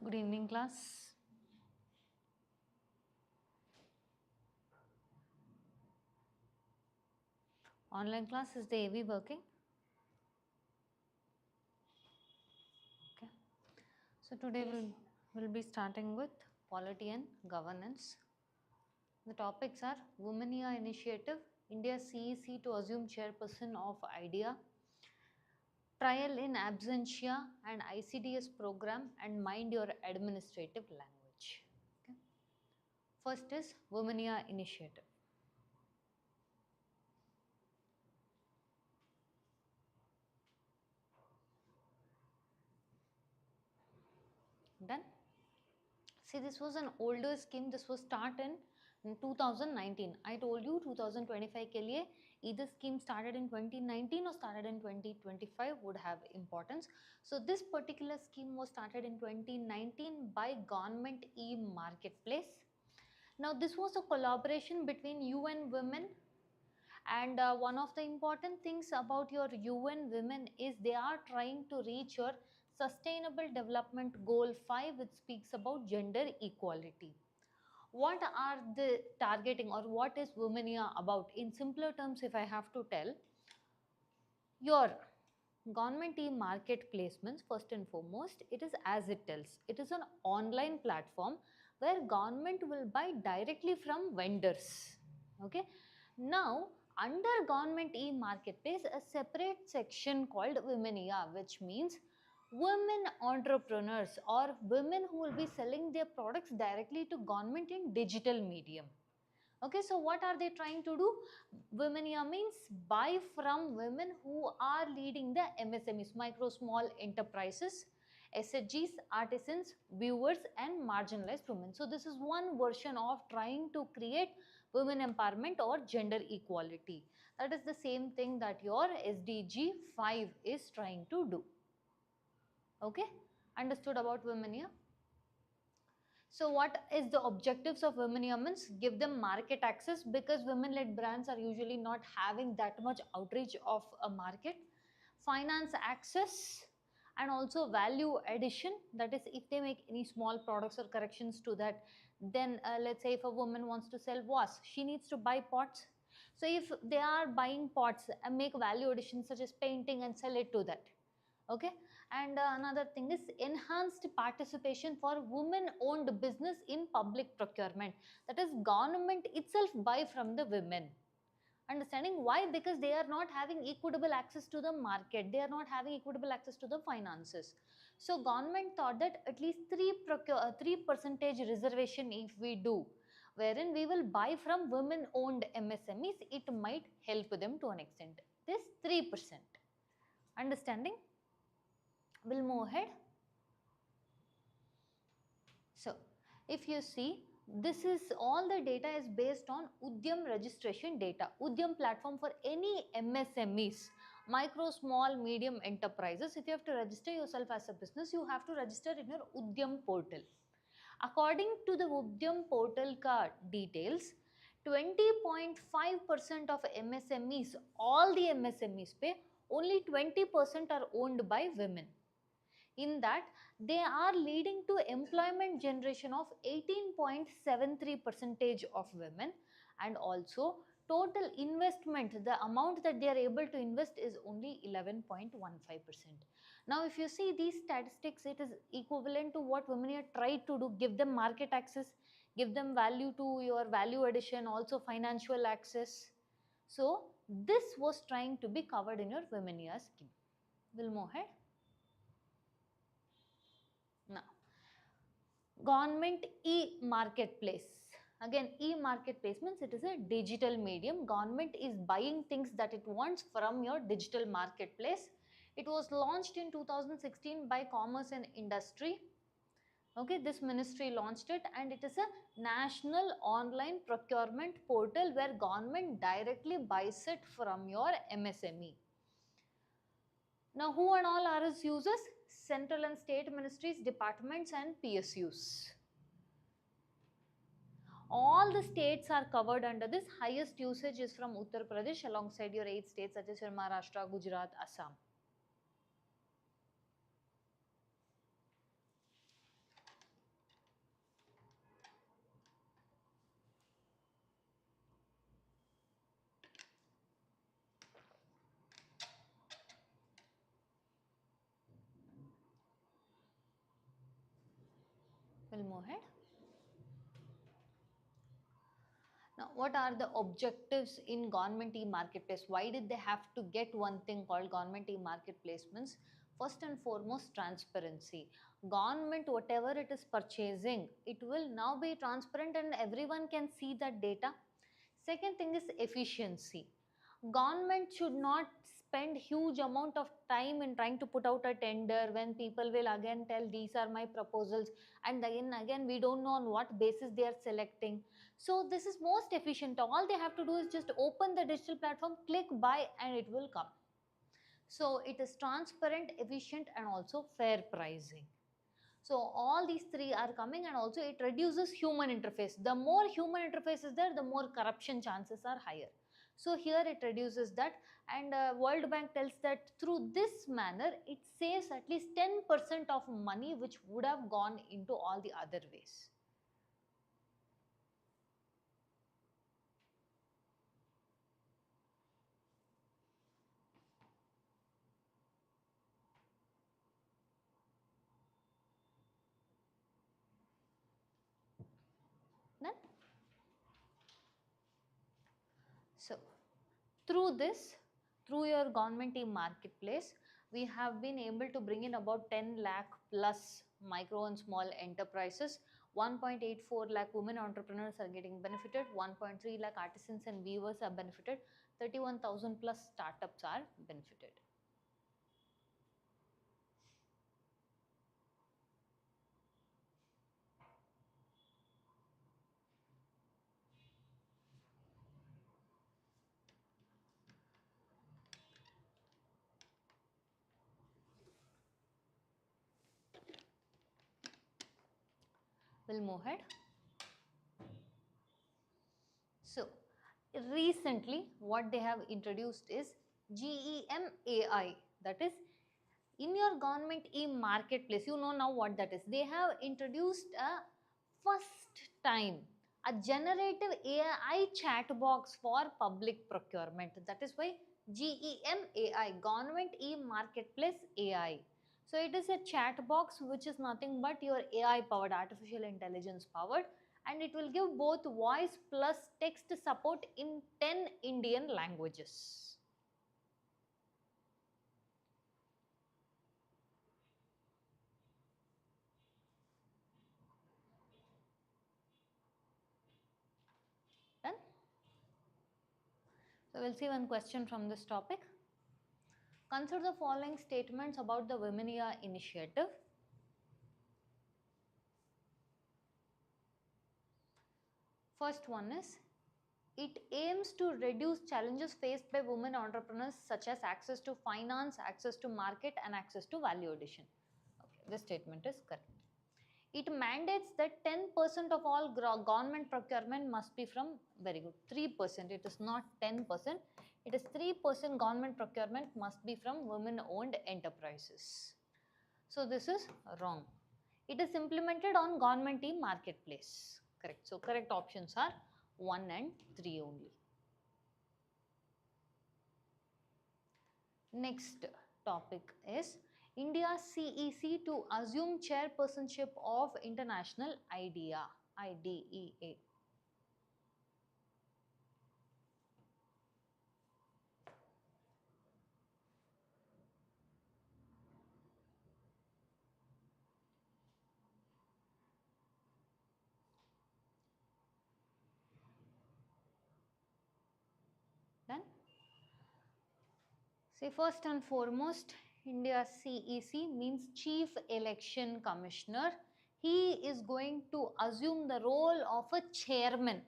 Good evening, class. Online class, is the AV working? Okay. So today we'll be starting with polity and governance. The topics are Women Initiative, India CEC to assume chairperson of IDEA, trial in absentia and ICDS program, and mind your administrative language. Okay. First is Women Initiative. Done? See, this was an older scheme. This was started in 2019. I told you 2025 के लिए either scheme started in 2019 or started in 2025 would have importance. So this particular scheme was started in 2019 by Government e-Marketplace. Now this was a collaboration between UN Women, and one of the important things about your UN Women is they are trying to reach your Sustainable Development Goal 5, which speaks about gender equality. What are the targeting, or what is Women about? In simpler terms, if I have to tell, your government e-market placements, first and foremost, it is as it tells. It is an online platform where government will buy directly from vendors. Okay. Now, under government e-marketplace, a separate section called Women, which means women entrepreneurs or women who will be selling their products directly to government in digital medium. Okay, so what are they trying to do? Women means buy from women who are leading the MSMEs, micro small enterprises, SHGs, artisans, viewers, and marginalized women. So this is one version of trying to create women empowerment or gender equality. That is the same thing that your SDG 5 is trying to do. Okay, understood about Women? So what is the objectives of Women means? Give them market access, because women-led brands are usually not having that much outreach of a market. Finance access, and also value addition. That is, if they make any small products or corrections to that, then let's say if a woman wants to sell was, she needs to buy pots. So if they are buying pots and make value additions such as painting and sell it to that. Okay. And another thing is enhanced participation for women owned business in public procurement. That is, government itself buy from the women. Understanding why? Because they are not having equitable access to the market, they are not having equitable access to the finances. So government thought that at least 3% reservation if we do, wherein we will buy from women owned MSMEs, it might help them to an extent. This 3%. Understanding? We'll move ahead. So if you see, this is all the data is based on Udyam registration data. Udyam platform for any MSMEs, micro, small, medium enterprises. If you have to register yourself as a business, you have to register in your Udyam portal. According to the Udyam portal ka details, 20.5% of MSMEs, all the MSMEs pay, only 20% are owned by women. In that, they are leading to employment generation of 18.73% of women, and also total investment, the amount that they are able to invest is only 11.15%. Now if you see these statistics, it is equivalent to what Women are tried to do: give them market access, give them value to your value addition, also financial access. So this was trying to be covered in your Women scheme. We'll move ahead. Now, government e-marketplace. Again, e-marketplace means it is a digital medium. Government is buying things that it wants from your digital marketplace. It was launched in 2016 by Commerce and Industry. Okay, this ministry launched it, and it is a national online procurement portal where government directly buys it from your MSME. Now, who and all are its users? Central and state ministries, departments, and PSUs. All the states are covered under this. Highest usage is from Uttar Pradesh alongside your 8 states such as your Maharashtra, Gujarat, Assam. We'll move ahead. Now, what are the objectives in government e-marketplace? Why did they have to get one thing called government e-marketplace? Means first and foremost, transparency. Government, whatever it is purchasing, it will now be transparent and everyone can see that data. Second thing is efficiency. Government should not spend huge amount of time in trying to put out a tender when people will again tell these are my proposals, and again we don't know on what basis they are selecting. So this is most efficient. All they have to do is just open the digital platform, click buy, and it will come. So it is transparent, efficient, and also fair pricing. So all these three are coming, and also it reduces human interface. The more human interface is there, the more corruption chances are higher. So here it reduces that, and World Bank tells that through this manner it saves at least 10% of money which would have gone into all the other ways. Then, so through this, through your government e-marketplace, we have been able to bring in about 10 lakh plus micro and small enterprises. 1.84 lakh women entrepreneurs are getting benefited. 1.3 lakh artisans and weavers are benefited. 31,000 plus startups are benefited. We'll move ahead. So, recently what they have introduced is GEM AI, that is in your government e-marketplace. You know now what that is. They have introduced a first time a generative AI chat box for public procurement. That is why GEM AI, Government e-marketplace AI. So it is a chat box which is nothing but your AI powered, artificial intelligence powered, and it will give both voice plus text support in 10 Indian languages. Done? So we'll see one question from this topic. Consider the following statements about the Women Year initiative. First one is, it aims to reduce challenges faced by women entrepreneurs such as access to finance, access to market, and access to value addition. Okay, this statement is correct. It mandates that 10% of all government procurement must be from, very good, 3%. It is not 10%. It is 3% government procurement must be from women-owned enterprises. So this is wrong. It is implemented on government e-marketplace. Correct. So correct options are 1 and 3 only. Next topic is India CEC to assume chairpersonship of International IDEA. Then, see, first and foremost, India CEC means Chief Election Commissioner. He is going to assume the role of a chairman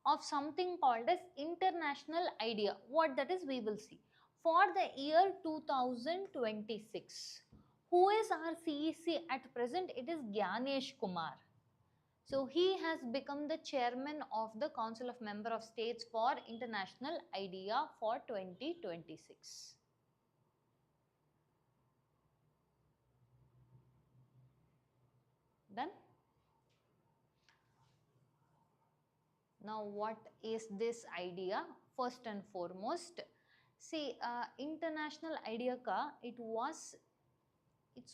of something called as International IDEA. What that is, we will see. For the year 2026. Who is our CEC at present? It is Gyanesh Kumar. So he has become the chairman of the Council of Member of States for International IDEA for 2026. Done? Now what is this IDEA? First and foremost, see, International IDEA ka, it's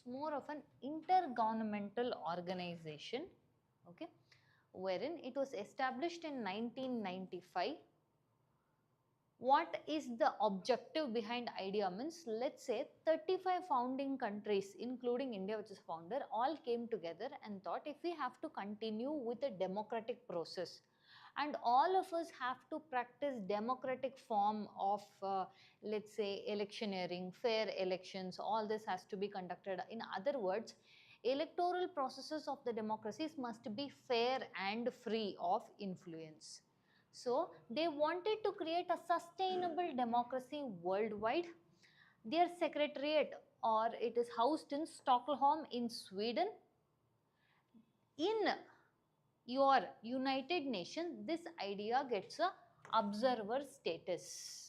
more of an intergovernmental organization okay, wherein it was established in 1995. What is the objective behind IDEA means, let's say 35 founding countries including India, which is founder, all came together and thought if we have to continue with a democratic process and all of us have to practice democratic form of let's say electioneering, fair elections, all this has to be conducted. In other words, electoral processes of the democracies must be fair and free of influence. So they wanted to create a sustainable democracy worldwide. Their secretariat, or it is housed in Stockholm in Sweden. In your United Nations, this idea gets a observer status.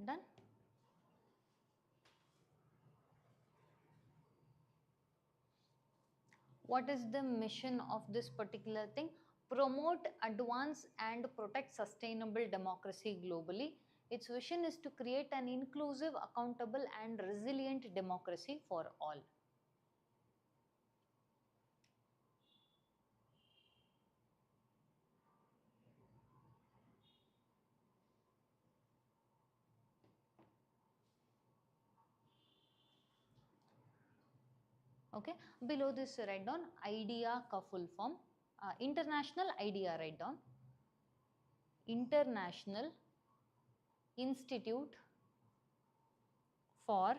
Done? What is the mission of this particular thing? Promote, advance and protect sustainable democracy globally. Its vision is to create an inclusive, accountable and resilient democracy for all. Okay, below this write down IDEA ka full form. International IDEA write down. International Institute for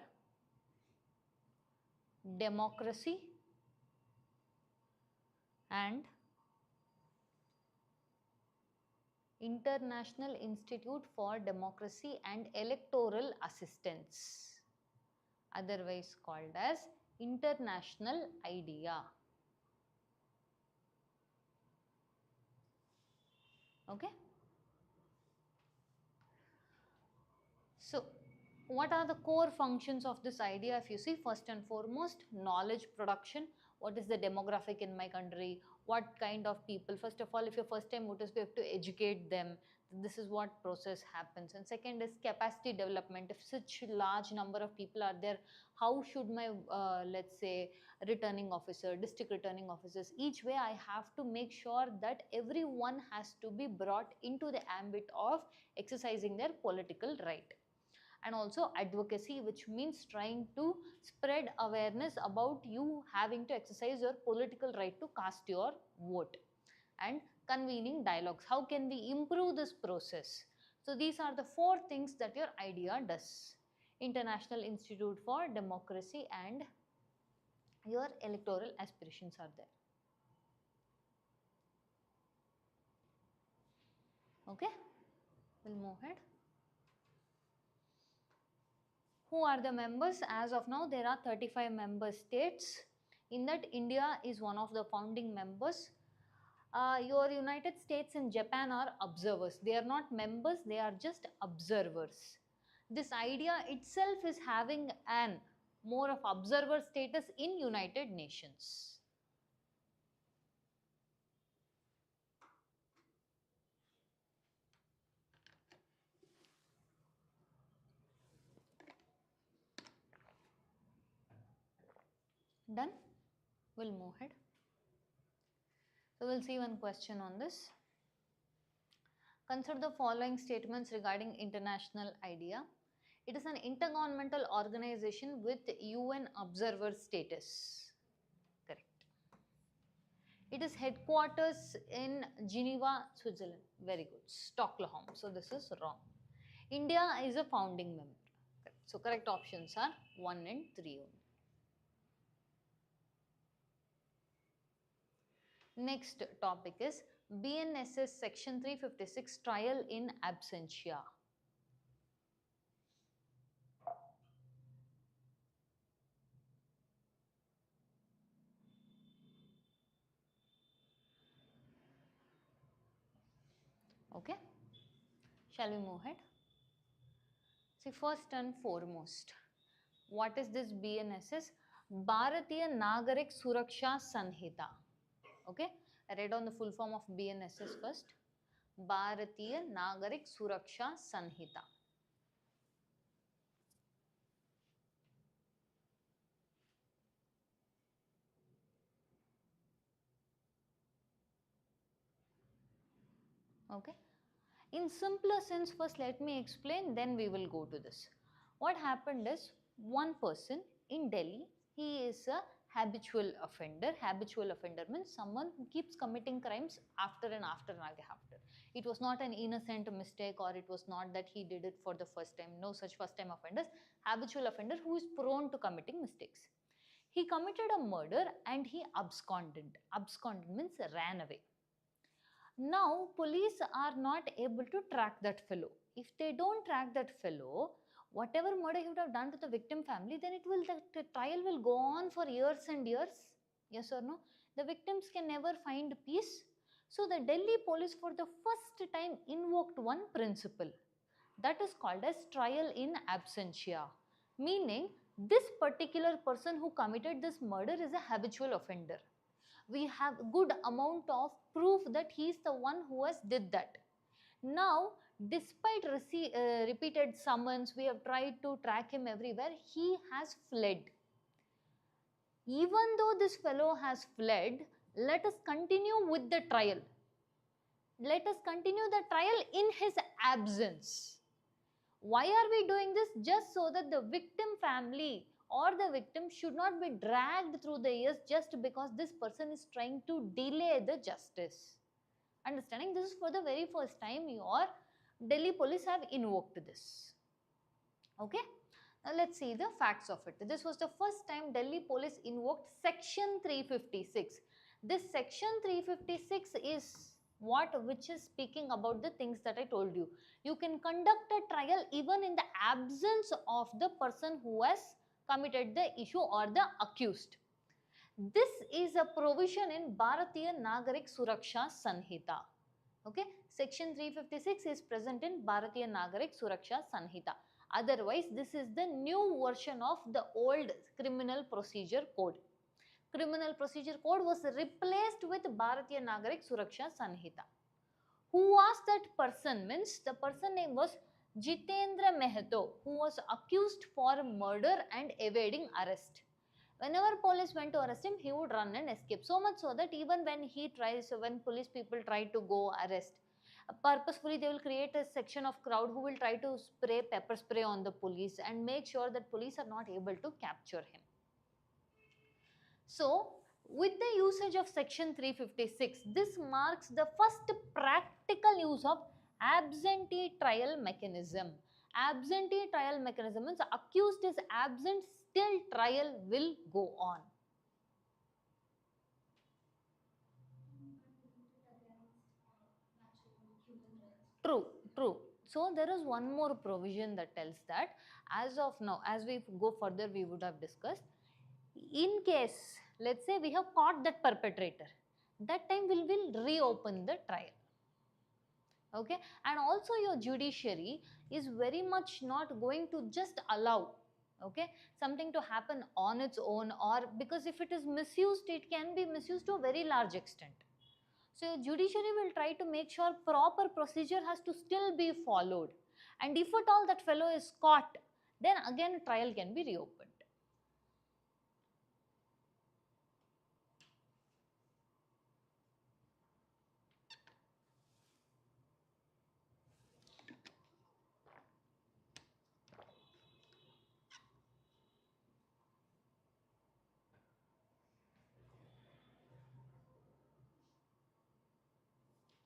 Democracy and International Institute for Democracy and Electoral Assistance, otherwise called as International IDEA. Okay. So, what are the core functions of this idea? If you see, first and foremost, knowledge production. What is the demographic in my country? What kind of people? First of all, if you're first time voters, we have to educate them. This is what process happens. And second is capacity development. If such large number of people are there, how should my, let's say, returning officer, district returning officers, each way I have to make sure that everyone has to be brought into the ambit of exercising their political right. And also advocacy, which means trying to spread awareness about you having to exercise your political right to cast your vote. And convening dialogues, how can we improve this process? So these are the four things that your idea does. International Institute for Democracy and your electoral aspirations are there. Okay, we'll move ahead. Who are the members? As of now, there are 35 member states. In that, India is one of the founding members. Your United States and Japan are observers. They are not members, they are just observers. This idea itself is having an more of observer status in United Nations. Done? We'll move ahead. So we'll see one question on this. Consider the following statements regarding international IDEA. It is an intergovernmental organization with UN observer status. Correct. It is headquarters in Geneva, Switzerland. Very good. Stockholm. So this is wrong. India is a founding member. Correct. So correct options are 1 and 3 only. Next topic is BNSS section 356 trial in absentia. Okay, shall we move ahead? See, first and foremost, what is this BNSS? Bharatiya Nagarik Suraksha Sanhita. Okay, I read on the full form of BNSS first. Bharatiya Nagarik Suraksha Sanhita. Okay, in simpler sense, first let me explain, then we will go to this. What happened is, one person in Delhi, he is a habitual offender. Habitual offender means someone who keeps committing crimes after and after and after. It was not an innocent mistake, or it was not that he did it for the first time. No such first time offenders. Habitual offender who is prone to committing mistakes. He committed a murder and he absconded. Absconded means ran away. Now, police are not able to track that fellow. If they don't track that fellow, whatever murder he would have done to the victim family, then the trial will go on for years and years. Yes or no? The victims can never find peace. So, the Delhi police for the first time invoked one principle that is called as trial in absentia. Meaning, this particular person who committed this murder is a habitual offender. We have good amount of proof that he is the one who has did that. Now, despite repeated summons, we have tried to track him everywhere, he has fled. Even though this fellow has fled, let us continue with the trial. Let us continue the trial in his absence. Why are we doing this? Just so that the victim family or the victim should not be dragged through the years just because this person is trying to delay the justice. Understanding? This is for the very first time your Delhi police have invoked this. Okay? Now let's see the facts of it. This was the first time Delhi police invoked section 356. This section 356 is which is speaking about the things that I told you. You can conduct a trial even in the absence of the person who has committed the issue or the accused. This is a provision in Bharatiya Nagarik Suraksha Sanhita. Okay, section 356 is present in Bharatiya Nagarik Suraksha Sanhita. Otherwise, this is the new version of the old criminal procedure code. Criminal procedure code was replaced with Bharatiya Nagarik Suraksha Sanhita. Who was that person? Means the person name was Jitendra Mehato, who was accused for murder and evading arrest. Whenever police went to arrest him, he would run and escape. So much so that even when police people try to go arrest, purposefully they will create a section of crowd who will try to spray pepper spray on the police and make sure that police are not able to capture him. So, with the usage of section 356, this marks the first practical use of absentee trial mechanism. Absentee trial mechanism means accused is absent, still trial will go on. True, true. So there is one more provision that tells that as of now, as we go further, we would have discussed, in case, let's say we have caught that perpetrator, that time we will reopen the trial. Okay, and also your judiciary is very much not going to just allow, okay, something to happen on its own, or because if it is misused, it can be misused to a very large extent. So your judiciary will try to make sure proper procedure has to still be followed, and if at all that fellow is caught, then again trial can be reopened.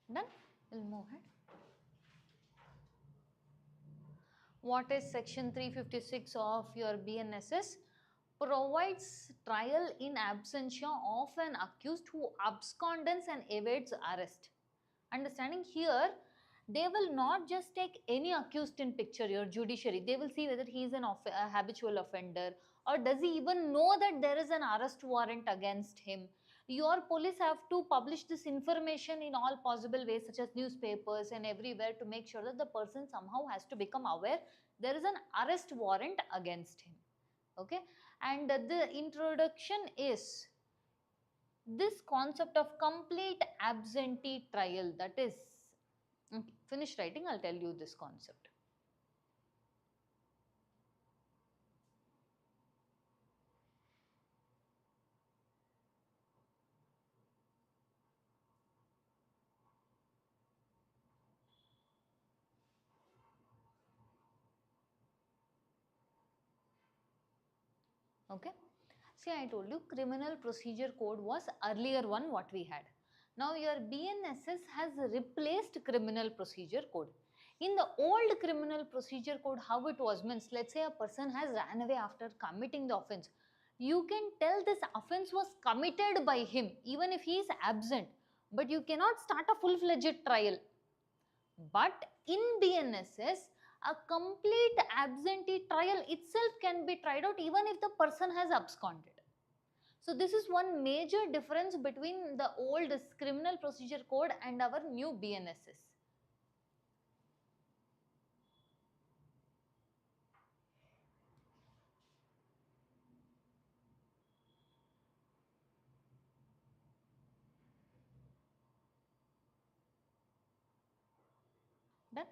Done? We'll move ahead. What is section 356 of your BNSS? Provides trial in absentia of an accused who absconds and evades arrest. Understanding here, they will not just take any accused in picture, your judiciary. They will see whether he is a habitual offender, or does he even know that there is an arrest warrant against him. Your police have to publish this information in all possible ways, such as newspapers and everywhere, to make sure that the person somehow has to become aware there is an arrest warrant against him. Okay, and the introduction is this concept of complete absentee trial. That is, finish writing, I'll tell you this concept. Okay, see, I told you criminal procedure code was earlier one what we had. Now your BNSS has replaced criminal procedure code. In the old criminal procedure code, how it was, means let's say a person has ran away after committing the offense. You can tell this offense was committed by him even if he is absent, but you cannot start a full-fledged trial. But in BNSS, a complete absentee trial itself can be tried out even if the person has absconded. So this is one major difference between the old criminal procedure code and our new BNSS. Done?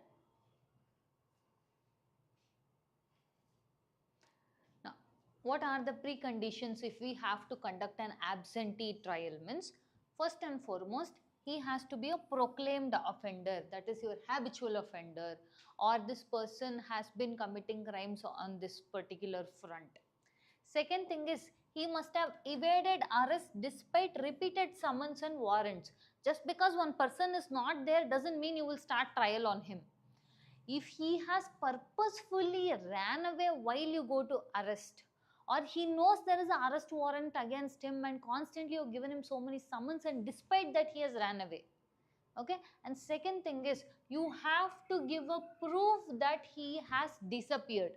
Now, what are the preconditions if we have to conduct an absentee trial? Means, first and foremost, he has to be a proclaimed offender, that is your habitual offender, or this person has been committing crimes on this particular front. Second thing is, he must have evaded arrest despite repeated summons and warrants. Just because one person is not there doesn't mean you will start trial on him. If he has purposefully ran away while you go to arrest, or he knows there is an arrest warrant against him and constantly you've given him so many summons and despite that he has ran away. Okay, and second thing is, you have to give a proof that he has disappeared.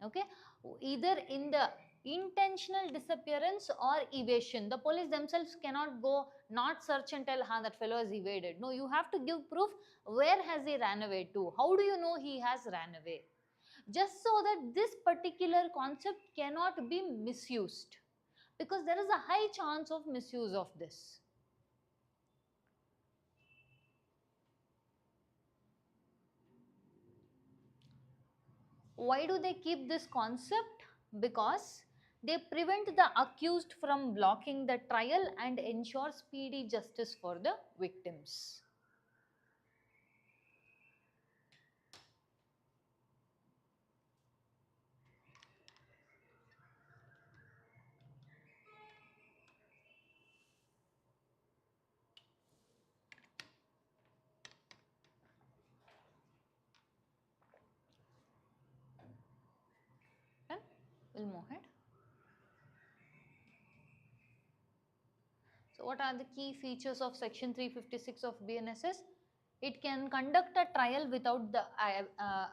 Okay, either in the intentional disappearance or evasion. The police themselves cannot go not search and tell that fellow has evaded. No, you have to give proof. Where has he ran away to? How do you know he has ran away? Just so that this particular concept cannot be misused, because there is a high chance of misuse of this. Why do they keep this concept? Because they prevent the accused from blocking the trial and ensure speedy justice for the victims. Then we'll move ahead. So what are the key features of section 356 of BNSS? It can conduct a trial without the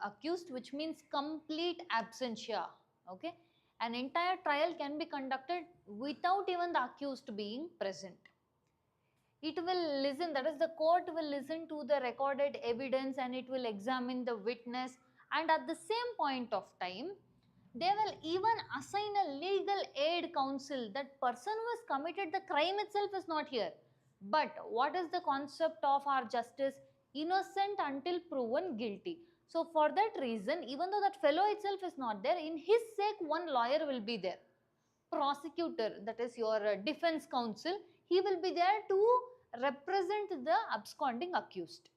accused, which means complete absentia. Okay, an entire trial can be conducted without even the accused being present. It will listen, that is the court will listen to the recorded evidence and it will examine the witness, and at the same point of time they will even assign a legal aid counsel. That person who has committed the crime itself is not here, but what is the concept of our justice? Innocent until proven guilty. So for that reason, even though that fellow itself is not there, in his sake one lawyer will be there. Prosecutor, that is your defense counsel, he will be there to represent the absconding accused.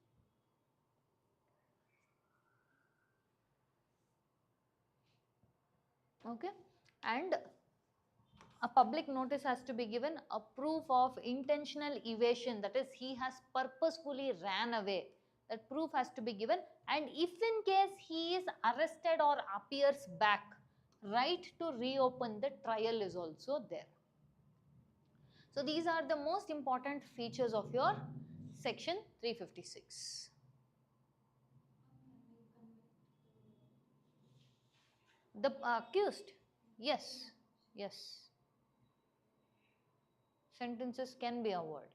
Okay, and a public notice has to be given, a proof of intentional evasion, that is he has purposefully ran away, that proof has to be given, and if in case he is arrested or appears back, right to reopen the trial is also there. So these are the most important features of your section 356. The accused, yes, yes. sentences can be avoided.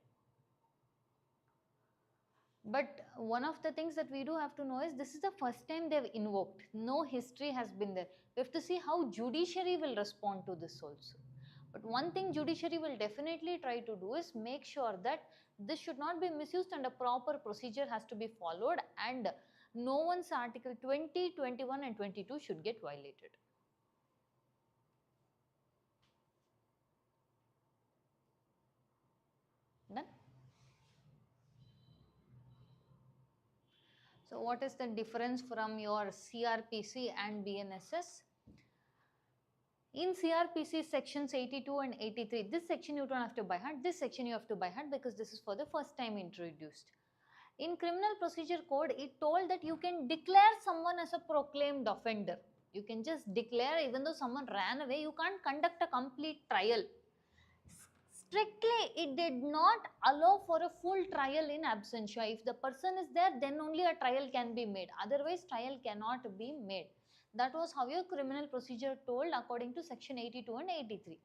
But one of the things that we do have to know is this is the first time they have invoked. No history has been there. We have to see how judiciary will respond to this also. But one thing judiciary will definitely try to do is make sure that this should not be misused and a proper procedure has to be followed, and no one's article 20, 21 and 22 should get violated. Done? So what is the difference from your CRPC and BNSS? In CRPC sections 82 and 83, this section you don't have to by heart, this section you have to by heart because this is for the first time introduced. In criminal procedure code, it told that you can declare someone as a proclaimed offender. You can just declare, even though someone ran away, you can't conduct a complete trial. Strictly, it did not allow for a full trial in absentia. If the person is there, then only a trial can be made. Otherwise, trial cannot be made. That was how your criminal procedure told according to section 82 and 83.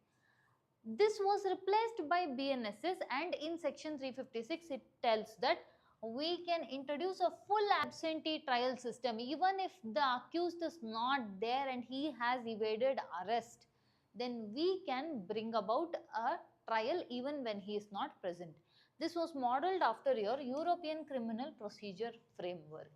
This was replaced by BNSS, and in section 356 it tells that we can introduce a full absentee trial system. Even if the accused is not there and he has evaded arrest, then we can bring about a trial even when he is not present. This was modeled after your European Criminal Procedure Framework.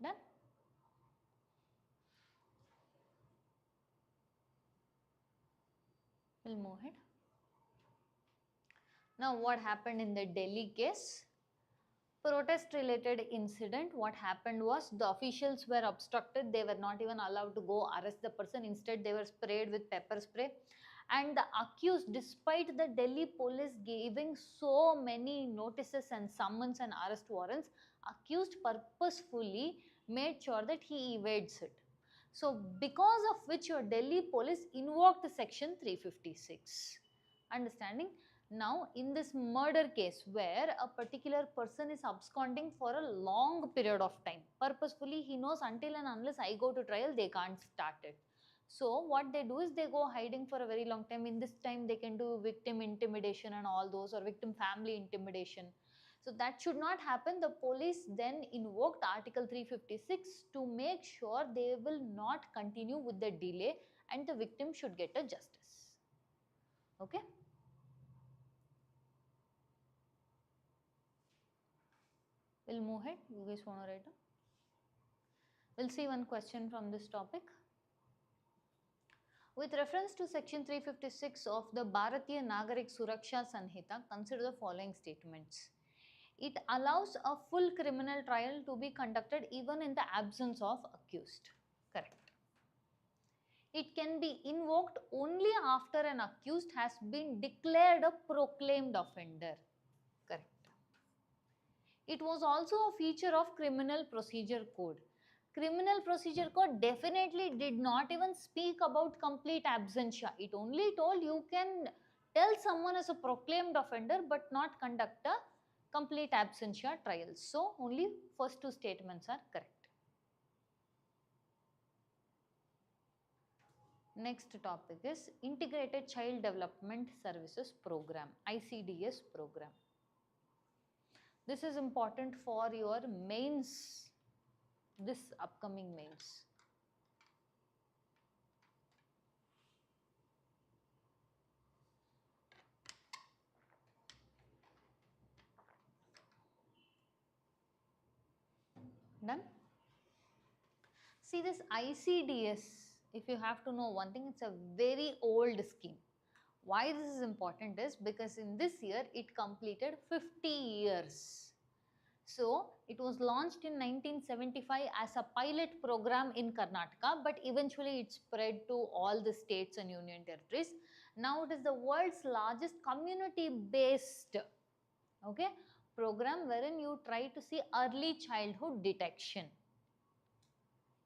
Done? We'll move ahead. Now what happened in the Delhi case? Protest related incident. What happened was the officials were obstructed. They were not even allowed to go arrest the person. Instead they were sprayed with pepper spray, and the accused, despite the Delhi police giving so many notices and summons and arrest warrants, accused purposefully made sure that he evades it. So because of which your Delhi police invoked section 356. Understanding? Now in this murder case where a particular person is absconding for a long period of time, purposefully he knows until and unless I go to trial they can't start it. So what they do is they go hiding for a very long time. In this time they can do victim intimidation and all those, or victim family intimidation. So that should not happen. The police then invoked article 356 to make sure they will not continue with the delay and the victim should get a justice. Okay. We'll move ahead. You guys want to write down? We'll see one question from this topic. With reference to section 356 of the Bharatiya Nagarik Suraksha Sanhita, consider the following statements. It allows a full criminal trial to be conducted even in the absence of accused. Correct. It can be invoked only after an accused has been declared a proclaimed offender. Correct. It was also a feature of Criminal Procedure Code. Criminal Procedure Code definitely did not even speak about complete absentia. It only told you can tell someone as a proclaimed offender but not conduct a complete absentia trial. So only first two statements are correct. Next topic is Integrated Child Development Services Program, ICDS program. This is important for your mains, this upcoming mains. Done? See this ICDS, if you have to know one thing, it's a very old scheme. Why this is important is because in this year it completed 50 years. So it was launched in 1975 as a pilot program in Karnataka, but eventually it spread to all the states and union territories. Now it is the world's largest community-based, okay, program wherein you try to see early childhood detection.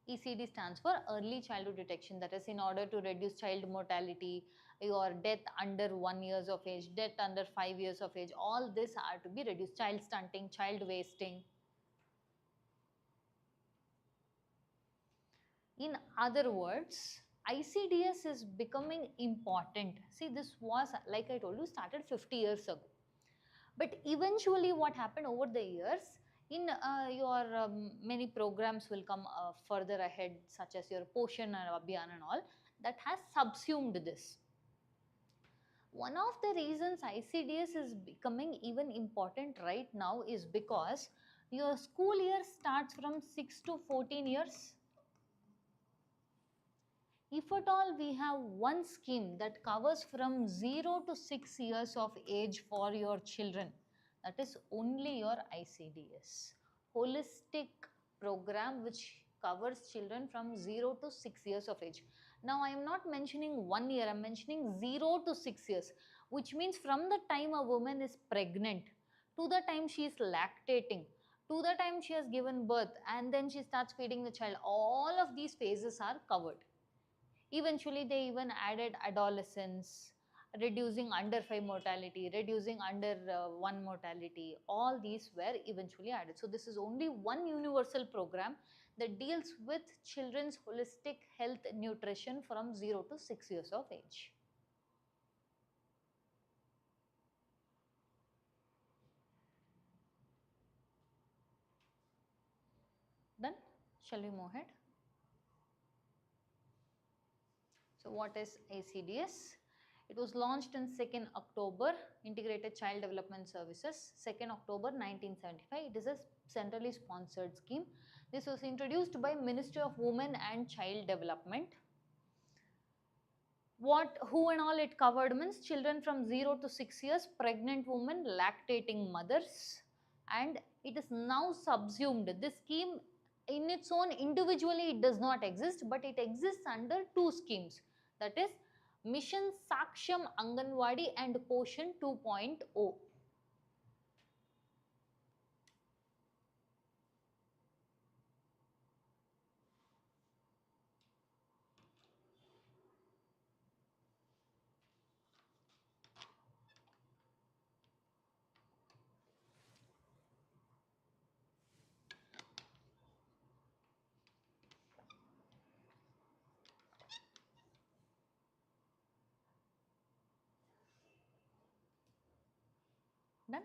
ECD stands for early childhood detection, that is in order to reduce child mortality your death under 1 years of age, death under 5 years of age, all this are to be reduced. Child stunting, child wasting. In other words, ICDS is becoming important. See, this was, like I told you, started 50 years ago. But eventually what happened over the years, in your many programs will come further ahead, such as your Poshan and Abhiyan and all, that has subsumed this. One of the reasons ICDS is becoming even important right now is because your school year starts from 6 to 14 years. If at all we have one scheme that covers from 0 to 6 years of age for your children, that is only your ICDS. Holistic program which covers children from 0 to 6 years of age. Now I am not mentioning 1 year, I am mentioning 0 to 6 years, which means from the time a woman is pregnant to the time she is lactating, to the time she has given birth, and then she starts feeding the child, all of these phases are covered. Eventually, they even added adolescence, reducing under 5 mortality, reducing under 1 mortality. All these were eventually added. So, this is only one universal program that deals with children's holistic health nutrition from 0 to 6 years of age. Then, shall we move ahead? So, what is ICDS? It was launched in 2nd October, Integrated Child Development Services, 2nd October 1975. It is a centrally sponsored scheme. This was introduced by Ministry of Women and Child Development. Who and all it covered means children from 0 to 6 years, pregnant women, lactating mothers, and it is now subsumed. This scheme in its own individually it does not exist, but it exists under two schemes, that is Mission Saksham Anganwadi and Poshan 2.0. Done?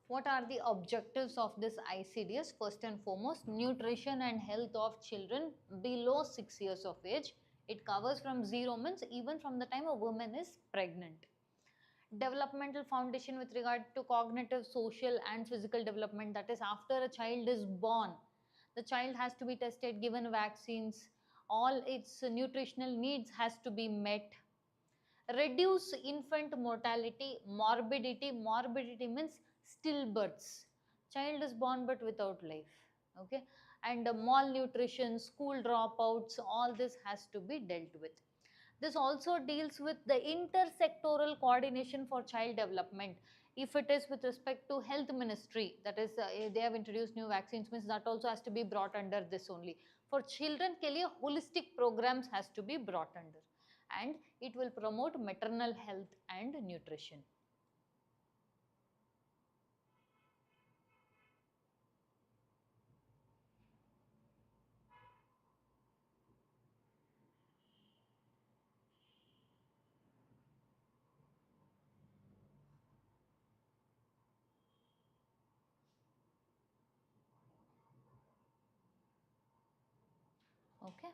What are the objectives of this ICDS? First and foremost, nutrition and health of children below 6 years of age. It covers from 0 means even from the time a woman is pregnant. Developmental foundation with regard to cognitive, social and physical development, that is after a child is born. The child has to be tested, given vaccines, all its nutritional needs has to be met. Reduce infant mortality, morbidity. Morbidity means stillbirths. Child is born but without life. Okay, and malnutrition, school dropouts, all this has to be dealt with. This also deals with the intersectoral coordination for child development. If it is with respect to health ministry, that is they have introduced new vaccines, means that also has to be brought under this only. For children ke liye holistic programs has to be brought under, and it will promote maternal health and nutrition. Okay.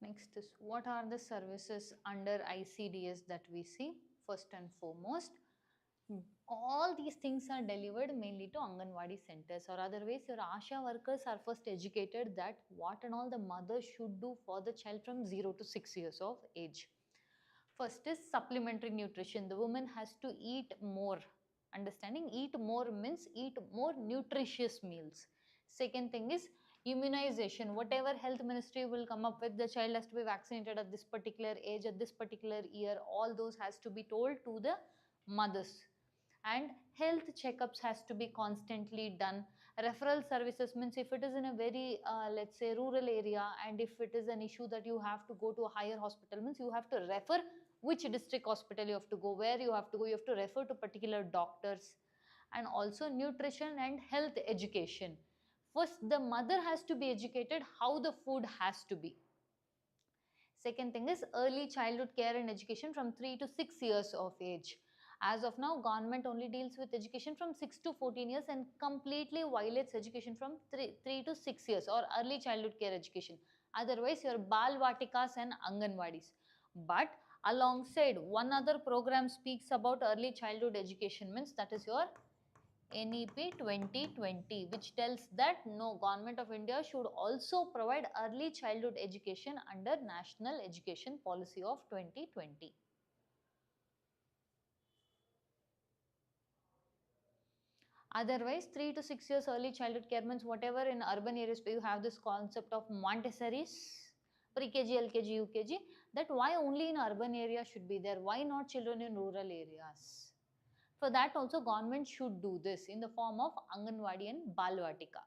Next is, what are the services under ICDS that we see? First and foremost, all these things are delivered mainly to Anganwadi centers, or otherwise your Asha workers are first educated that what and all the mother should do for the child from 0 to 6 years of age. First is supplementary nutrition. The woman has to eat more. Understanding, eat more means eat more nutritious meals. Second thing is immunization. Whatever health ministry will come up with, the child has to be vaccinated at this particular age, at this particular year, all those has to be told to the mothers. And health checkups has to be constantly done. Referral services means if it is in a very let's say rural area, and if it is an issue that you have to go to a higher hospital, means you have to refer which district hospital you have to go, where you have to go, you have to refer to particular doctors. And also nutrition and health education. First, the mother has to be educated how the food has to be. Second thing is early childhood care and education from 3 to 6 years of age. As of now, government only deals with education from 6 to 14 years and completely violates education from 3 to 6 years or early childhood care education. Otherwise, your Bal Vatikas and Anganwadis. But alongside, one other program speaks about early childhood education, means that is your NEP 2020, which tells that no, Government of India should also provide early childhood education under National Education Policy of 2020. Otherwise, 3 to 6 years early childhood care means whatever in urban areas where you have this concept of Montessori's, pre-KG, LKG, UKG, that why only in urban areas should be there? Why not children in rural areas? For that also government should do this in the form of Anganwadi and Balvatika.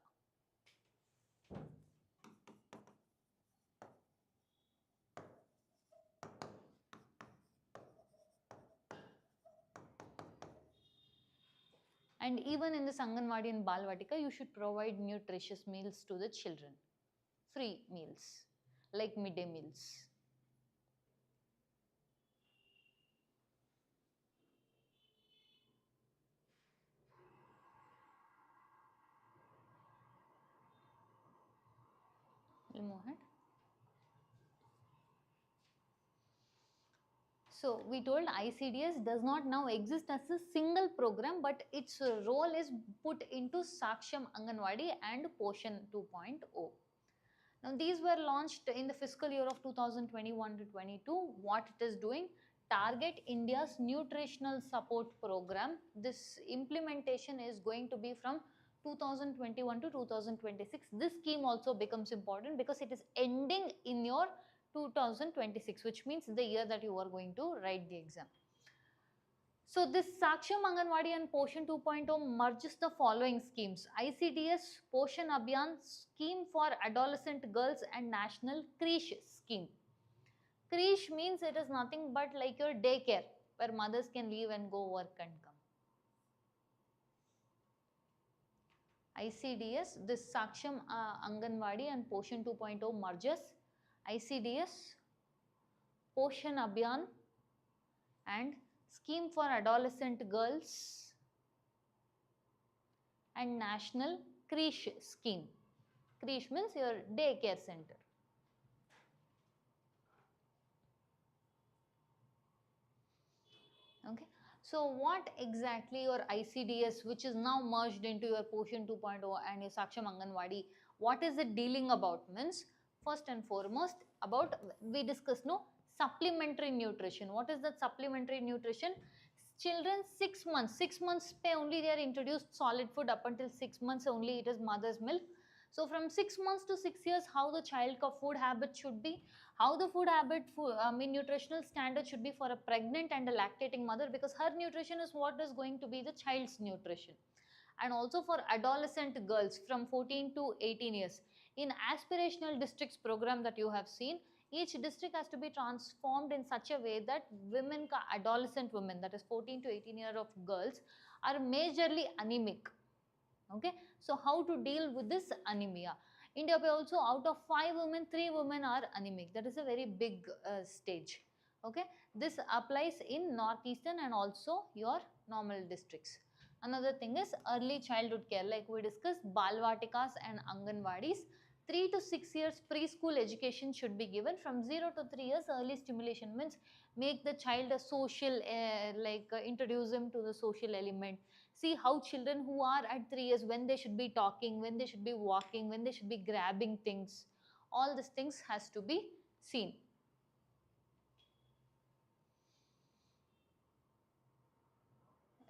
And even in this Anganwadi and Balvatika, you should provide nutritious meals to the children. Free meals, like midday meals. We'll move ahead. So we told ICDS does not now exist as a single program, but its role is put into Saksham Anganwadi and Poshan 2.0. Now these were launched in the fiscal year of 2021 to 22. What it is doing? Target India's nutritional support program. This implementation is going to be from 2021 to 2026. This scheme also becomes important because it is ending in your 2026, which means the year that you are going to write the exam. So this Saksham Anganwadi and Poshan 2.0 merges the following schemes: ICDS Poshan Abhiyan scheme for adolescent girls and National Creche scheme. Creche means it is nothing but like your daycare where mothers can leave and go work and come. ICDS, this Saksham Anganwadi and Poshan 2.0 merges ICDS, Poshan Abhiyan and scheme for adolescent girls and National Creche scheme. Creche means your daycare center. Okay. So what exactly your ICDS, which is now merged into your Poshan 2.0 and your Saksham Anganwadi, what is it dealing about? Means first and foremost about, we discussed no, supplementary nutrition. What is that supplementary nutrition? Children 6 months, 6 months pe only they are introduced solid food. Up until 6 months only it is mother's milk. So from 6 months to 6 years, how the child ka food habit should be, how the food habit, nutritional standard should be for a pregnant and a lactating mother, because her nutrition is what is going to be the child's nutrition. And also for adolescent girls from 14 to 18 years. In aspirational districts program that you have seen, each district has to be transformed in such a way that women, adolescent women, that is 14 to 18 year of girls, are majorly anemic. Okay, so how to deal with this anemia? India also, out of 5 women, 3 women are anemic. That is a very big stage. Okay, this applies in northeastern and also your normal districts. Another thing is early childhood care, like we discussed, Balvatikas and Anganwadis. 3 to 6 years preschool education should be given. From 0 to 3 years, early stimulation means make the child a social, introduce him to the social element. See how children who are at 3 years, when they should be talking, when they should be walking, when they should be grabbing things, all these things has to be seen.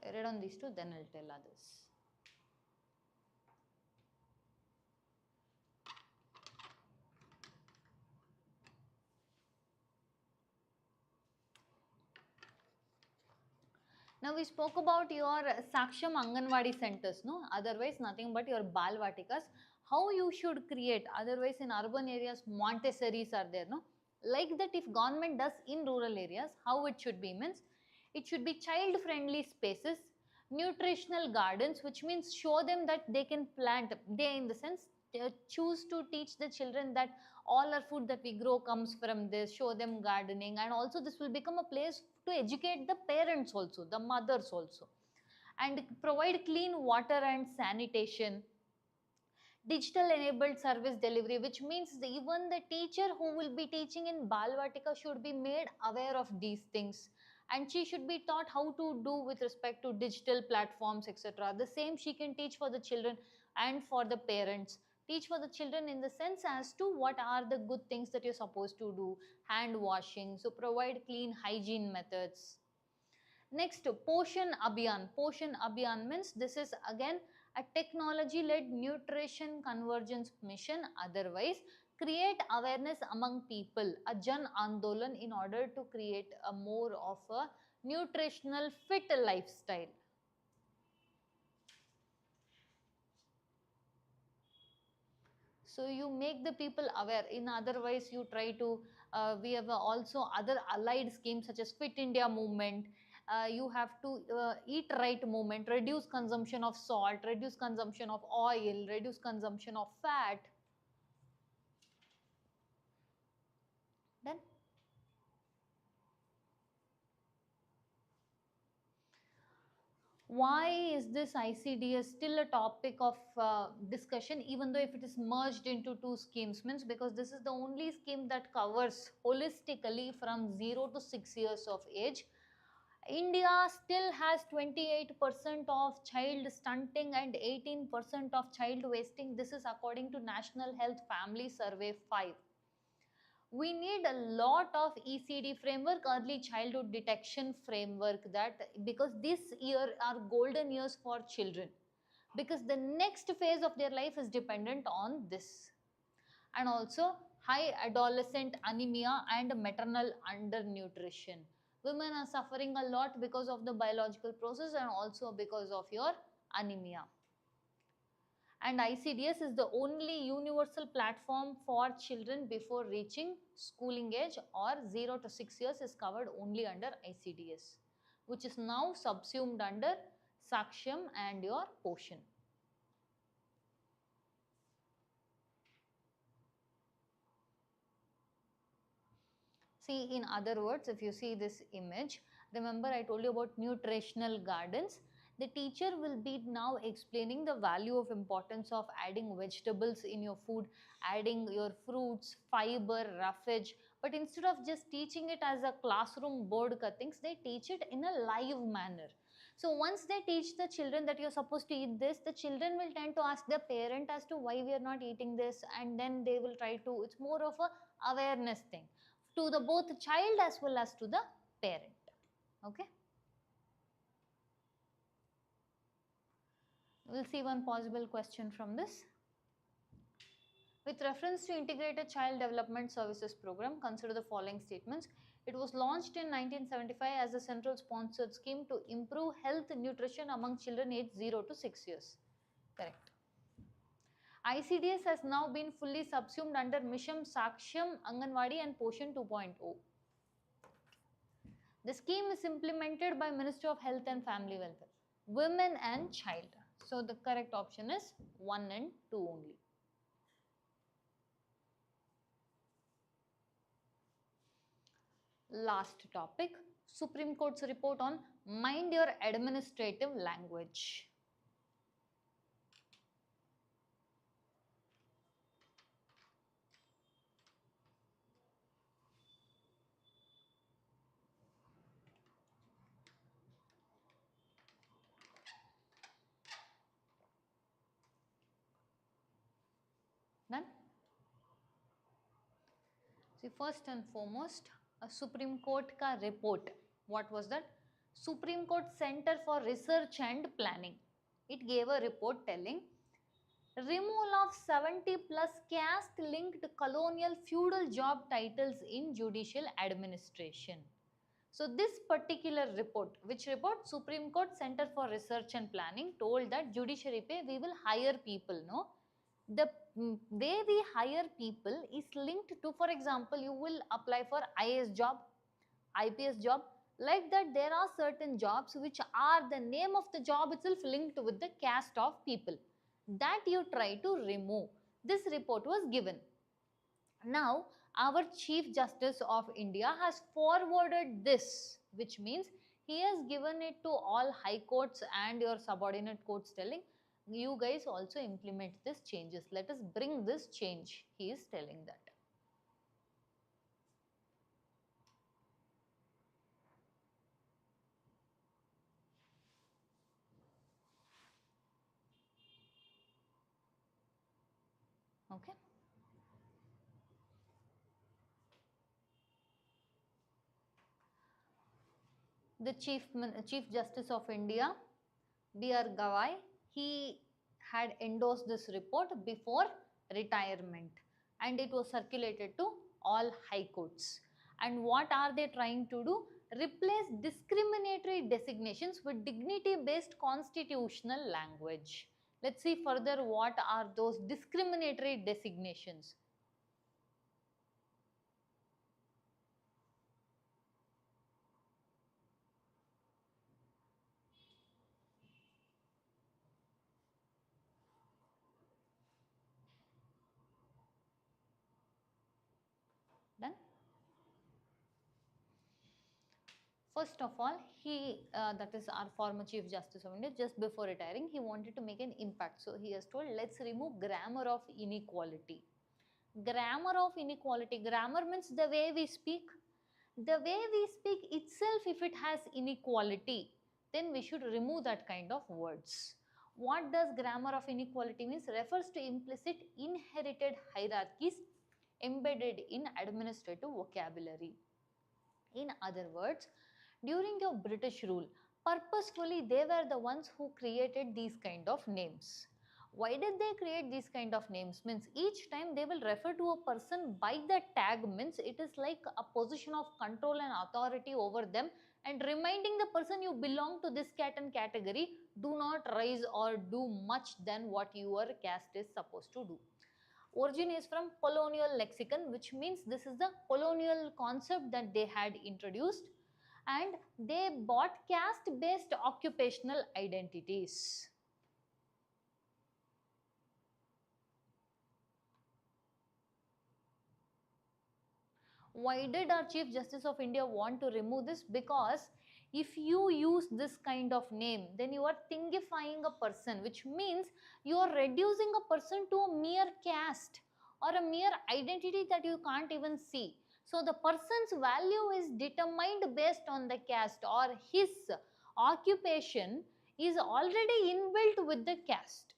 I read on these two, then I'll tell others. Now we spoke about your Saksham Anganwadi centers, no? Otherwise nothing but your Balvatikas. How you should create, otherwise in urban areas Montessori's are there, no? Like that if government does in rural areas, how it should be means, it should be child friendly spaces, nutritional gardens, which means show them that they can plant, they in the sense choose to teach the children that all our food that we grow comes from this, show them gardening, and also this will become a place to educate the parents also, the mothers also, and provide clean water and sanitation. Digital enabled service delivery, which means even the teacher who will be teaching in Balvatika should be made aware of these things, and she should be taught how to do with respect to digital platforms, etc. The same she can teach for the children and for the parents. Teach for the children in the sense as to what are the good things that you're supposed to do, hand washing, so provide clean hygiene methods. Next, Poshan Abhiyan. Poshan Abhiyan means this is again a technology-led nutrition convergence mission. Otherwise, create awareness among people, a Jan Andolan, in order to create a more of a nutritional fit lifestyle. So you make the people aware. In otherwise, you try to. We have also other allied schemes such as Fit India movement. You have to eat right movement, reduce consumption of salt, reduce consumption of oil, reduce consumption of fat. Then why is this ICDS still a topic of discussion, even though if it is merged into two schemes? Means because this is the only scheme that covers holistically from 0 to 6 years of age. India still has 28% of child stunting and 18% of child wasting. This is according to National Health Family Survey 5. We need a lot of ECD framework, early childhood detection framework, that because this year are golden years for children, because the next phase of their life is dependent on this. And also high adolescent anemia and maternal undernutrition. Women are suffering a lot because of the biological process and also because of your anemia. And ICDS is the only universal platform for children before reaching schooling age, or 0 to 6 years is covered only under ICDS, which is now subsumed under Saksham and your Poshan. See, in other words, if you see this image, remember I told you about nutritional gardens. The teacher will be now explaining the value of importance of adding vegetables in your food, adding your fruits, fiber, roughage. But instead of just teaching it as a classroom board cuttings, they teach it in a live manner. So once they teach the children that you're supposed to eat this, the children will tend to ask their parent as to why we are not eating this, and then they will try to, it's more of a awareness thing to the both child as well as to the parent. Okay. We'll see one possible question from this. With reference to Integrated Child Development Services Program, consider the following statements. It was launched in 1975 as a central sponsored scheme to improve health and nutrition among children aged 0 to 6 years. Correct. ICDS has now been fully subsumed under Mission Saksham, Anganwadi and Poshan 2.0. The scheme is implemented by Ministry of Health and Family Welfare, Women and Child. So the correct option is 1 and 2 only. Last topic, Supreme Court's report on Mind Your Administrative Language. Done? See, first and foremost, a Supreme Court ka report. What was that? Supreme Court Center for Research and Planning. It gave a report telling removal of 70 plus caste linked colonial feudal job titles in judicial administration. So this particular report, which report? Supreme Court Center for Research and Planning told that judiciary pay, we will hire people, no? The way we hire people is linked to, for example, you will apply for IAS job, IPS job, like that there are certain jobs which are the name of the job itself linked with the caste of people. That you try to remove. This report was given. Now, our Chief Justice of India has forwarded this, which means he has given it to all high courts and your subordinate courts, telling you guys also implement this changes. Let us bring this change. He is telling that. Okay. The Chief Justice of India, B.R. Gawai, he had endorsed this report before retirement and it was circulated to all high courts. And what are they trying to do? Replace discriminatory designations with dignity-based constitutional language. Let's see further what are those discriminatory designations. Done? First of all, that is our former Chief Justice of India, just before retiring, he wanted to make an impact. So he has told, let's remove grammar of inequality. Grammar of inequality. Grammar means the way we speak. The way we speak itself, if it has inequality, then we should remove that kind of words. What does grammar of inequality means? Refers to implicit inherited hierarchies embedded in administrative vocabulary. In other words, during your British rule, purposefully they were the ones who created these kind of names. Why did they create these kind of names? Means each time they will refer to a person by the tag, means it is like a position of control and authority over them and reminding the person you belong to this category, do not rise or do much than what your caste is supposed to do. Origin is from colonial lexicon, which means this is the colonial concept that they had introduced, and they bought caste based occupational identities. Why did our Chief Justice of India want to remove this? Because if you use this kind of name, then you are thingifying a person, which means you are reducing a person to a mere caste or a mere identity that you can't even see. So the person's value is determined based on the caste, or his occupation is already inbuilt with the caste.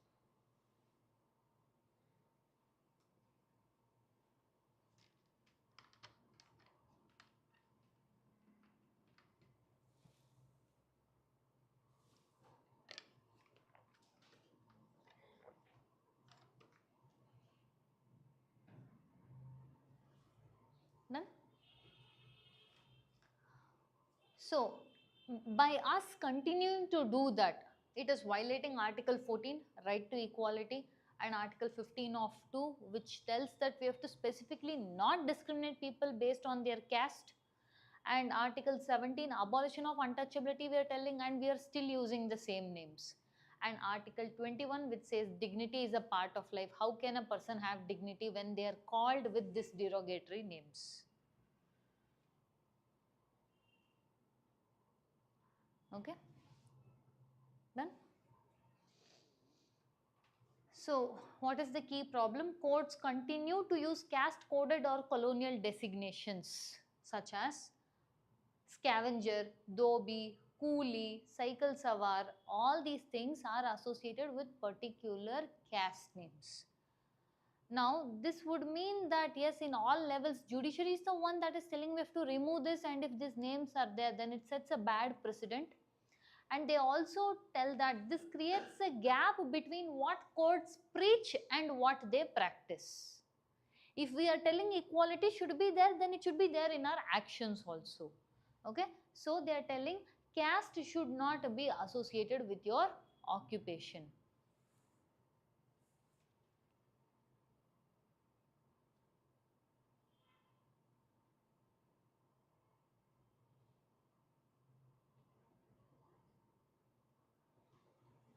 Done? So, by us continuing to do that, it is violating Article 14, right to equality, and Article 15 of 2, which tells that we have to specifically not discriminate people based on their caste, and Article 17, abolition of untouchability we are telling, and we are still using the same names. And Article 21, which says dignity is a part of life. How can a person have dignity when they are called with these derogatory names? Okay, done. So, what is the key problem? Courts continue to use caste coded or colonial designations such as scavenger, dhobi, coolie, cycle savar. All these things are associated with particular caste names. Now, this would mean that yes, in all levels, judiciary is the one that is telling we have to remove this, and if these names are there, then it sets a bad precedent. And they also tell that this creates a gap between what courts preach and what they practice. If we are telling equality should be there, then it should be there in our actions also. Okay, so they are telling caste should not be associated with your occupation.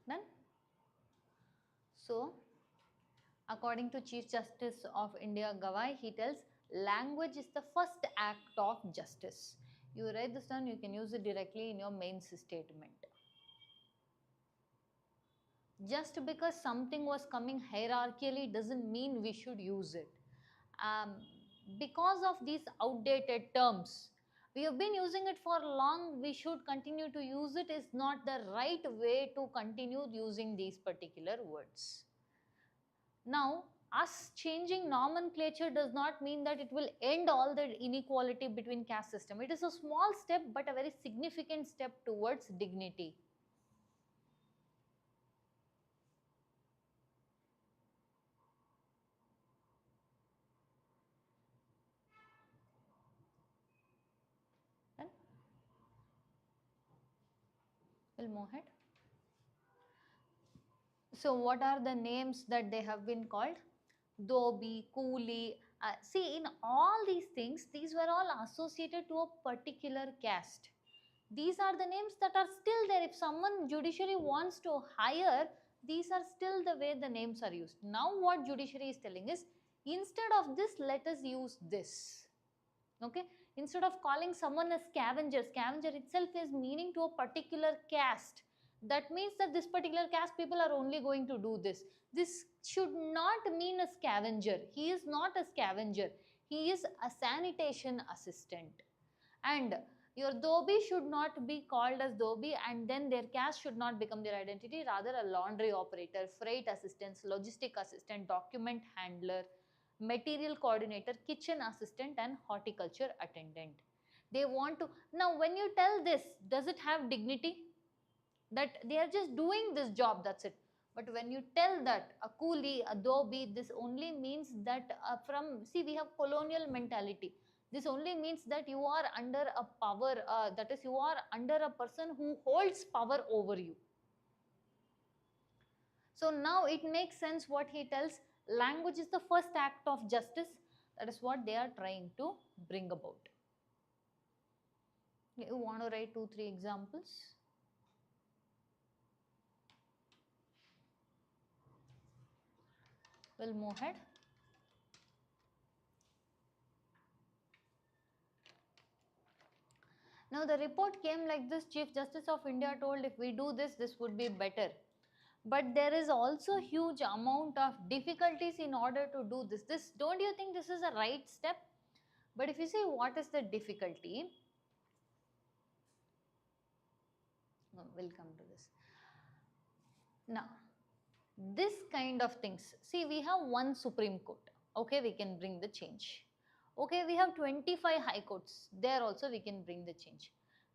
Then, so according to Chief Justice of India Gawai, he tells language is the first act of justice. You write this down, you can use it directly in your mains statement. Just because something was coming hierarchically doesn't mean we should use it. Um, because of these outdated terms, we have been using it for long, we should continue to use it, is not the right way to continue using these particular words. Now, us changing nomenclature does not mean that it will end all the inequality between caste system. It is a small step but a very significant step towards dignity. Then we'll move ahead. So what are the names that they have been called? Dobi, Coolie. See, in all these things, these were all associated to a particular caste. These are the names that are still there. If someone judiciary wants to hire, these are still the way the names are used. Now what judiciary is telling is, instead of this, let us use this. Okay, instead of calling someone a scavenger, scavenger itself is meaning to a particular caste. That means that this particular caste people are only going to do this. This should not mean a scavenger. He is not a scavenger. He is a sanitation assistant. And your Dobi should not be called as Dobi, and then their caste should not become their identity. Rather, a laundry operator, freight assistants, logistic assistant, document handler, material coordinator, kitchen assistant, and horticulture attendant. They want to, now when you tell this, does it have dignity? That they are just doing this job, that's it. But when you tell that a coolie, a Dobi, this only means that see, we have colonial mentality. This only means that you are under a power, that is, you are under a person who holds power over you. So now it makes sense what he tells, language is the first act of justice. That is what they are trying to bring about. You want to write 2-3 examples? We'll move ahead. Now the report came like this, Chief Justice of India told if we do this, this would be better. But there is also huge amount of difficulties in order to do this. Don't you think this is a right step? But if you say what is the difficulty, no, we'll come to this. Now, this kind of things, see, we have one Supreme Court, okay, we can bring the change. Okay, we have 25 high courts, there also we can bring the change.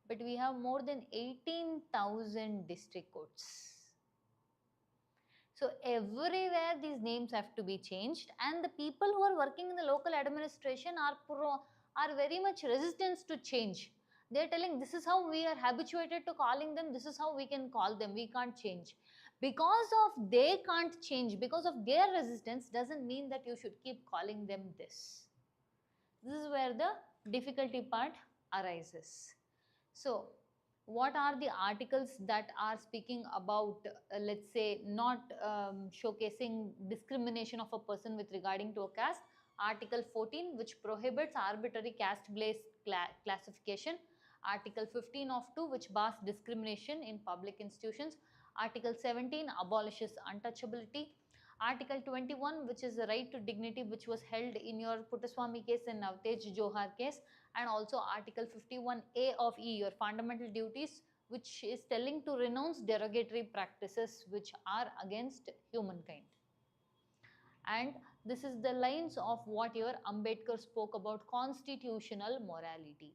But we have more than 18,000 district courts. So everywhere these names have to be changed, and the people who are working in the local administration are very much resistant to change. They are telling this is how we are habituated to calling them, this is how we can call them, we can't change. Because of they can't change, because of their resistance, doesn't mean that you should keep calling them this. This is where the difficulty part arises. So what are the articles that are speaking about, let's say, not showcasing discrimination of a person with regarding to a caste? Article 14, which prohibits arbitrary caste-based classification. Article 15 of 2, which bars discrimination in public institutions. Article 17 abolishes untouchability. Article 21, which is the right to dignity, which was held in your Puttaswamy case and Navtej Johar case, and also Article 51A of E, your fundamental duties, which is telling to renounce derogatory practices which are against humankind. And this is the lines of what your Ambedkar spoke about, constitutional morality.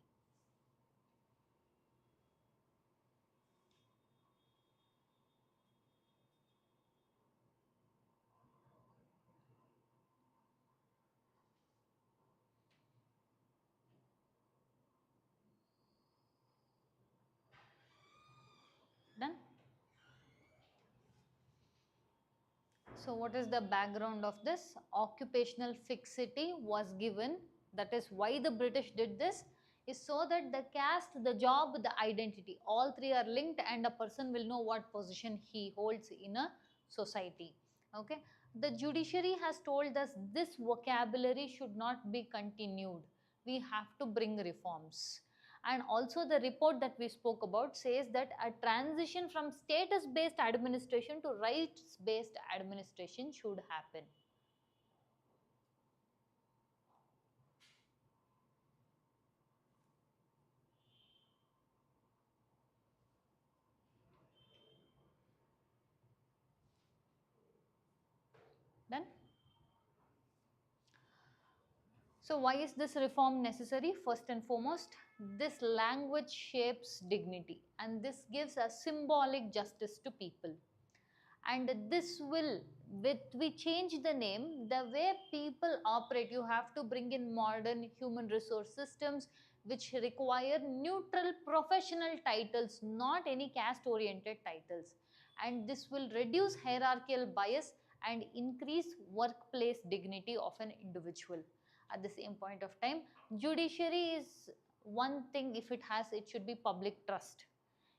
So what is the background of this? Occupational fixity was given. That is why the British did this, is so that the caste, the job, the identity, all three are linked and a person will know what position he holds in a society. Okay. The judiciary has told us this vocabulary should not be continued. We have to bring reforms. And also the report that we spoke about says that a transition from status based administration to rights based administration should happen. Done? So why is this reform necessary? First and foremost, this language shapes dignity and this gives a symbolic justice to people. And this will, with we change the name, the way people operate, you have to bring in modern human resource systems which require neutral professional titles, not any caste oriented titles. And this will reduce hierarchical bias and increase workplace dignity of an individual. At the same point of time, judiciary is one thing, if it has, it should be public trust.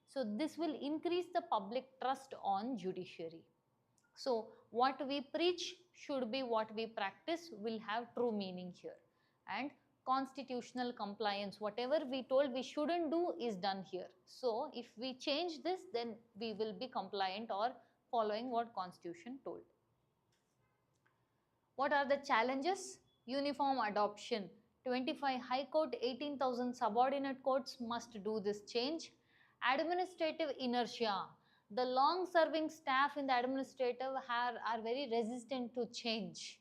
So this will increase the public trust on judiciary. So what we preach should be what we practice, will have true meaning here. And constitutional compliance, whatever we told we shouldn't do is done here. So if we change this, then we will be compliant or following what constitution told. What are the challenges? Uniform adoption. 25 High Court, 18,000 subordinate courts must do this change. Administrative inertia. The long-serving staff in the administrative are very resistant to change.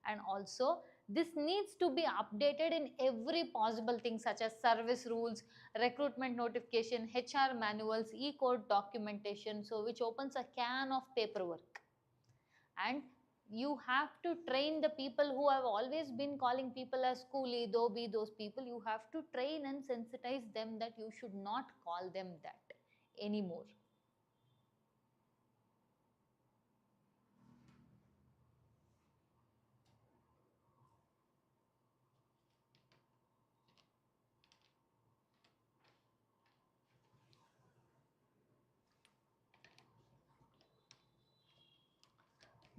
And also, this needs to be updated in every possible thing such as service rules, recruitment notification, HR manuals, e-court documentation, so which opens a can of paperwork. And you have to train the people who have always been calling people as coolie, dhobi, those people, you have to train and sensitize them that you should not call them that anymore.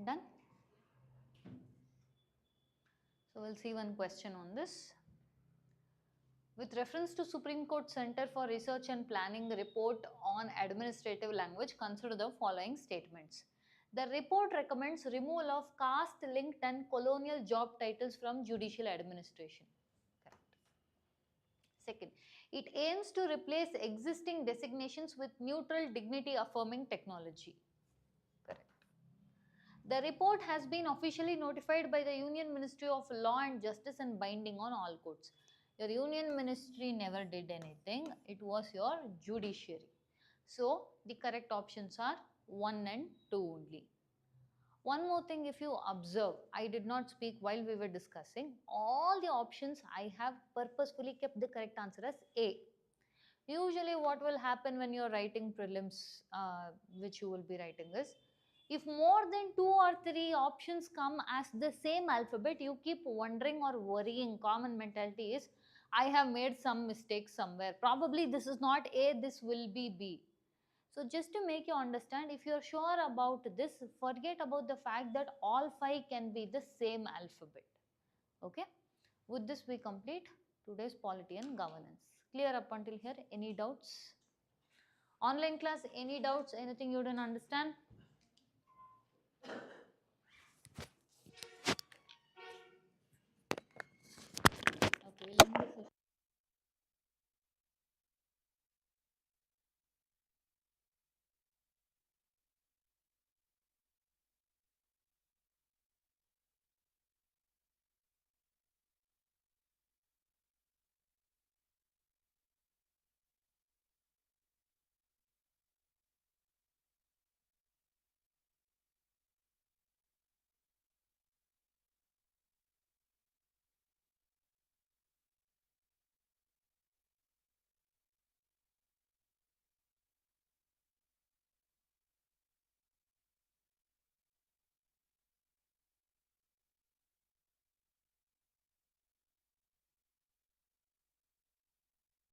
Done? So we'll see one question on this. With reference to Supreme Court Center for Research and Planning report on administrative language, consider the following statements. The report recommends removal of caste-linked and colonial job titles from judicial administration. Correct. Second, it aims to replace existing designations with neutral dignity-affirming technology. Correct. The report has been officially notified by the Union Ministry of Law and Justice and binding on all courts. Your Union Ministry never did anything. It was your judiciary. So, the correct options are 1 and 2 only. One more thing, if you observe, I did not speak while we were discussing. All the options I have purposefully kept the correct answer as A. Usually what will happen when you are writing prelims, which you will be writing is, if more than 2 or 3 options come as the same alphabet, you keep wondering or worrying. Common mentality is, I have made some mistake somewhere. Probably this is not A, this will be B. So just to make you understand, if you are sure about this, forget about the fact that all 5 can be the same alphabet. Okay. With this we complete today's polity and governance. Clear up until here? Any doubts? Online class, any doubts? Anything you didn't understand?